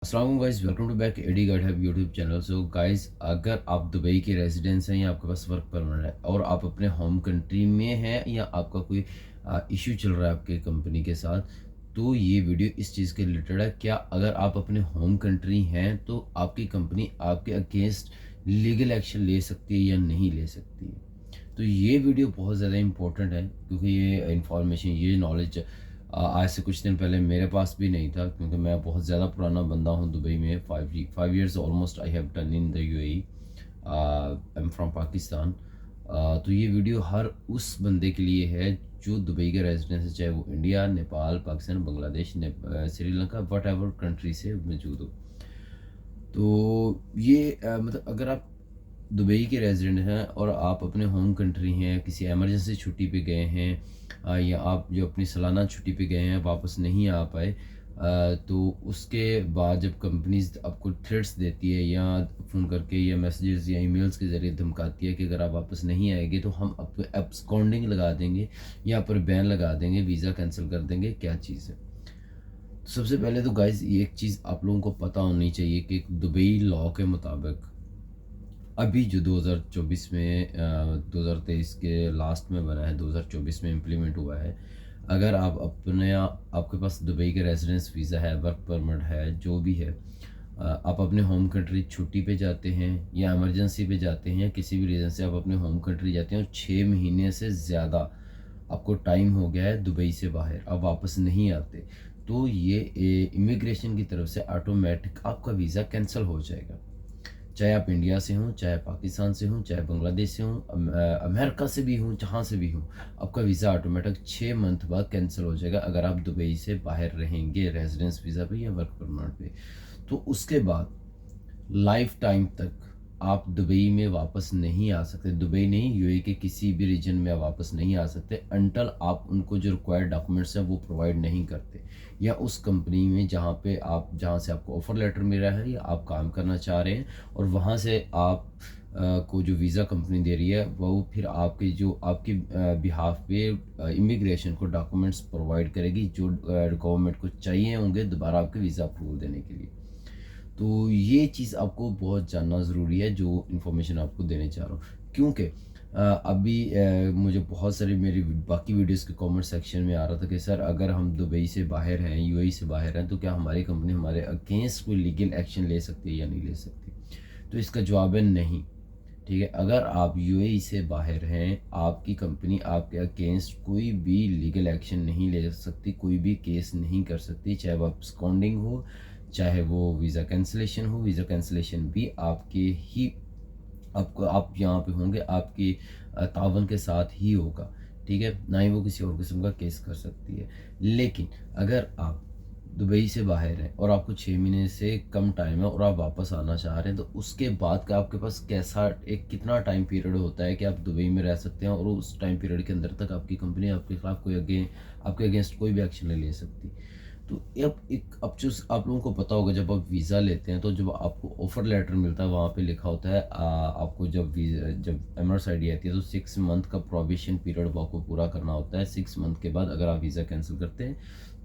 अस्सलाम guys, welcome to back AD guide have YouTube channel. So guys, अगर आप Dubai के रेजिडेंस हैं या आपके पास वर्क परमिट है और आप अपने होम कंट्री में हैं या आपका कोई इशू चल रहा है आपके कंपनी के साथ, तो ये वीडियो इस चीज़ के रिलेटेड है। क्या अगर आप अपने होम कंट्री हैं तो आपकी कंपनी आपके अगेंस्ट लीगल एक्शन ले सकती है या नहीं ले सकती है। तो ये वीडियो बहुत ज़्यादा इंपॉर्टेंट है क्योंकि ये इंफॉर्मेशन, ये नॉलेज आज से कुछ दिन पहले मेरे पास भी नहीं था, क्योंकि मैं बहुत ज़्यादा पुराना बंदा हूँ दुबई में। 5 years almost I have done in the UAE. I am from Pakistan. तो ये वीडियो हर उस बंदे के लिए है जो दुबई के रेजिडेंस है, चाहे वो India, Nepal, Pakistan, Bangladesh, Sri Lanka, what ever country से मौजूद हो। तो ये मतलब अगर आप दुबई के रेजिडेंट हैं और आप अपने होम कंट्री हैं, किसी इमरजेंसी छुट्टी पे गए हैं, या आप जो अपनी सालाना छुट्टी पे गए हैं वापस नहीं आ पाए, तो उसके बाद जब कंपनीज आपको थ्रेट्स देती है या फ़ोन करके या मैसेजेस या ईमेल्स के ज़रिए धमकाती है कि अगर आप वापस नहीं आएंगे तो हम आपको एब्सकॉन्डिंग लगा देंगे या पर बैन लगा देंगे, वीज़ा कैंसिल कर देंगे, क्या चीज़ है। तो सबसे पहले तो गाइज़ ये एक चीज़ आप लोगों को पता होनी चाहिए कि दुबई लॉ के मुताबिक अभी जो 2024 में 2023 के लास्ट में बना है, 2024 में इम्प्लीमेंट हुआ है। अगर आप अपने आपके पास दुबई के रेजिडेंस वीज़ा है, वर्क परमिट है, जो भी है, आप अपने होम कंट्री छुट्टी पे जाते हैं या इमरजेंसी पे जाते हैं या किसी भी रीज़न से आप अपने होम कंट्री जाते हैं और 6 महीने से ज़्यादा आपको टाइम हो गया है दुबई से बाहर, आप वापस नहीं आते, तो ये इमिग्रेशन की तरफ से ऑटोमेटिक आपका वीज़ा कैंसिल हो जाएगा। चाहे आप इंडिया से हों, चाहे पाकिस्तान से हों, चाहे बांग्लादेश से हों, अमेरिका से भी हों, जहाँ से भी हों, आपका वीज़ा ऑटोमेटिक 6 मंथ बाद कैंसिल हो जाएगा अगर आप दुबई से बाहर रहेंगे रेजिडेंस वीज़ा पे या वर्क परमिट पे। तो उसके बाद लाइफ टाइम तक आप दुबई में वापस नहीं आ सकते। दुबई नहीं, यूएई के किसी भी रीजन में आप वापस नहीं आ सकते अंटल आप उनको जो रिक्वायर्ड डॉक्यूमेंट्स हैं वो प्रोवाइड नहीं करते, या उस कंपनी में जहाँ से आपको ऑफर लेटर मिला है या आप काम करना चाह रहे हैं और वहाँ से आप को जो वीज़ा कंपनी दे रही है वो फिर आपके बिहाफ पे इमिग्रेशन को डॉक्यूमेंट्स प्रोवाइड करेगी जो गवर्नमेंट को चाहिए होंगे दोबारा आपके वीज़ा अप्रूवल देने के लिए। तो ये चीज़ आपको बहुत जानना ज़रूरी है, जो इन्फॉर्मेशन आपको देने चाह रहा हूँ, क्योंकि अभी मुझे बहुत सारी मेरी बाकी वीडियोस के कमेंट सेक्शन में आ रहा था कि सर अगर हम दुबई से बाहर हैं, यूएई से बाहर हैं, तो क्या हमारी कंपनी हमारे अगेंस्ट कोई लीगल एक्शन ले सकती है या नहीं ले सकती। तो इसका जवाब है नहीं। ठीक है, अगर आप यूएई से बाहर हैं, आपकी कंपनी आपके अगेंस्ट कोई भी लीगल एक्शन नहीं ले सकती, कोई भी केस नहीं कर सकती, चाहे वो absconding हो, चाहे वो वीज़ा कैंसिलेशन हो। वीज़ा कैंसिलेशन भी आपके ही आपको आप यहाँ पे होंगे आपकी तावन के साथ ही होगा। ठीक है, ना ही वो किसी और किस्म का केस कर सकती है। लेकिन अगर आप दुबई से बाहर हैं और आपको 6 महीने से कम टाइम है और आप वापस आना चाह रहे हैं, तो उसके बाद का आपके पास कैसा एक कितना टाइम पीरियड होता है कि आप दुबई में रह सकते हैं और उस टाइम पीरियड के अंदर तक आपकी कंपनी आपके खिलाफ आपके अगेंस्ट कोई भी एक्शन नहीं ले सकती। तो अब जो आप लोगों को पता होगा, जब आप वीज़ा लेते हैं तो जब आपको ऑफर लेटर मिलता है वहाँ पे लिखा होता है आपको जब एमर्स आईडी आती है तो 6 मंथ का प्रोबेशन पीरियड आपको पूरा करना होता है। 6 मंथ के बाद अगर आप वीज़ा कैंसिल करते हैं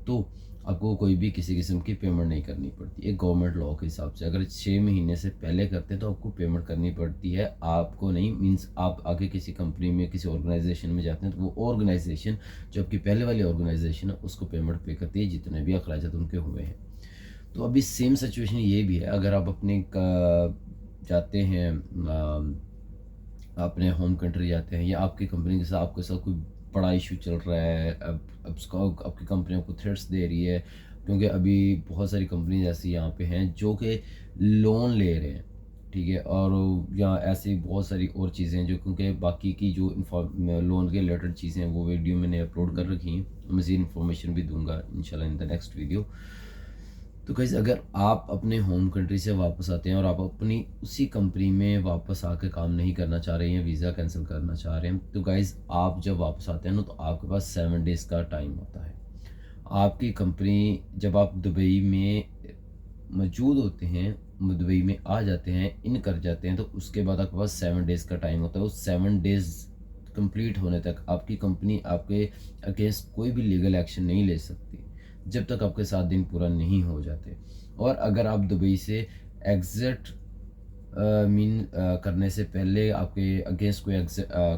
तो आपको कोई भी किसी किस्म की पेमेंट नहीं करनी पड़ती है गवर्नमेंट लॉ के हिसाब से। अगर 6 महीने से पहले करते हैं तो आपको पेमेंट करनी पड़ती है, आपको नहीं। मीन्स आप आगे किसी कंपनी में किसी ऑर्गेनाइजेशन में जाते हैं तो वो ऑर्गेनाइजेशन जो आपकी पहले वाली ऑर्गेनाइजेशन है उसको पेमेंट पे करती है जितने भी अखराज उनके हुए हैं। तो अभी सेम सिचुएशन ये भी है, अगर आप जाते हैं अपने होम कंट्री जाते हैं या आपकी कंपनी के साथ आपके साथ कोई बड़ा इशू चल रहा है, अब उसका आपकी कंपनी आपको थ्रेट्स दे रही है, क्योंकि अभी बहुत सारी कंपनीज ऐसी यहाँ पे हैं जो कि लोन ले रहे हैं। ठीक है, और यहाँ ऐसी बहुत सारी और चीज़ें हैं जो, क्योंकि बाकी की जो लोन के रिलेटेड चीज़ें हैं वो वीडियो मैंने अपलोड कर रखी हैं, मज़ीद इन्फॉर्मेशन भी दूंगा इंशाल्लाह इन द नेक्स्ट वीडियो। तो गाइस, अगर आप अपने होम कंट्री से वापस आते हैं और आप अपनी उसी कंपनी में वापस आके काम नहीं करना चाह रहे हैं, वीज़ा कैंसिल करना चाह रहे हैं, तो गाइस आप जब वापस आते हैं ना तो आपके पास 7 डेज़ का टाइम होता है। आपकी कंपनी जब आप दुबई में मौजूद होते हैं, दुबई में आ जाते हैं, इन कर जाते हैं, तो उसके बाद आपके पास 7 डेज़ का टाइम होता है। उस 7 डेज़ कंप्लीट होने तक आपकी कंपनी आपके अगेंस्ट कोई भी लीगल एक्शन नहीं ले सकती जब तक आपके 7 दिन पूरा नहीं हो जाते। और अगर आप दुबई से एग्ज़िट करने से पहले आपके अगेंस्ट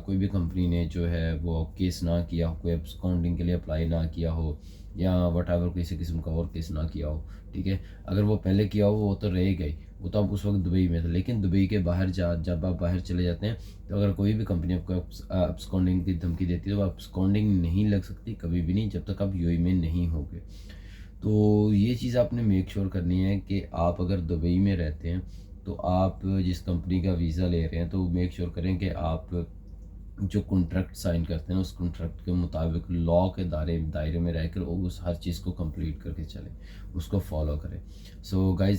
कोई भी कंपनी ने जो है वो केस ना किया हो, कोई अब्सकॉन्डिंग के लिए अप्लाई ना किया हो या वट किसी किस्म का और केस ना किया हो, ठीक है। अगर वो पहले किया हो वो तो रहेगा ही, वो तो आप उस वक्त दुबई में थे। लेकिन दुबई के बाहर जब आप बाहर चले जाते हैं तो अगर कोई भी कंपनी आपको अब्सकॉन्डिंग की धमकी देती है तो अब्सकॉन्डिंग नहीं लग सकती कभी भी नहीं, जब तक आप यूएई में नहीं होगे। तो ये चीज़ आपने मेक श्योर करनी है कि आप अगर दुबई में रहते हैं तो आप जिस कंपनी का वीज़ा ले रहे हैं तो मेक श्योर करें कि आप जो कॉन्ट्रैक्ट साइन करते हैं उस कॉन्ट्रैक्ट के मुताबिक लॉ के दायरे में रहकर उस हर चीज़ को कंप्लीट करके चलें, उसको फॉलो करें। So guys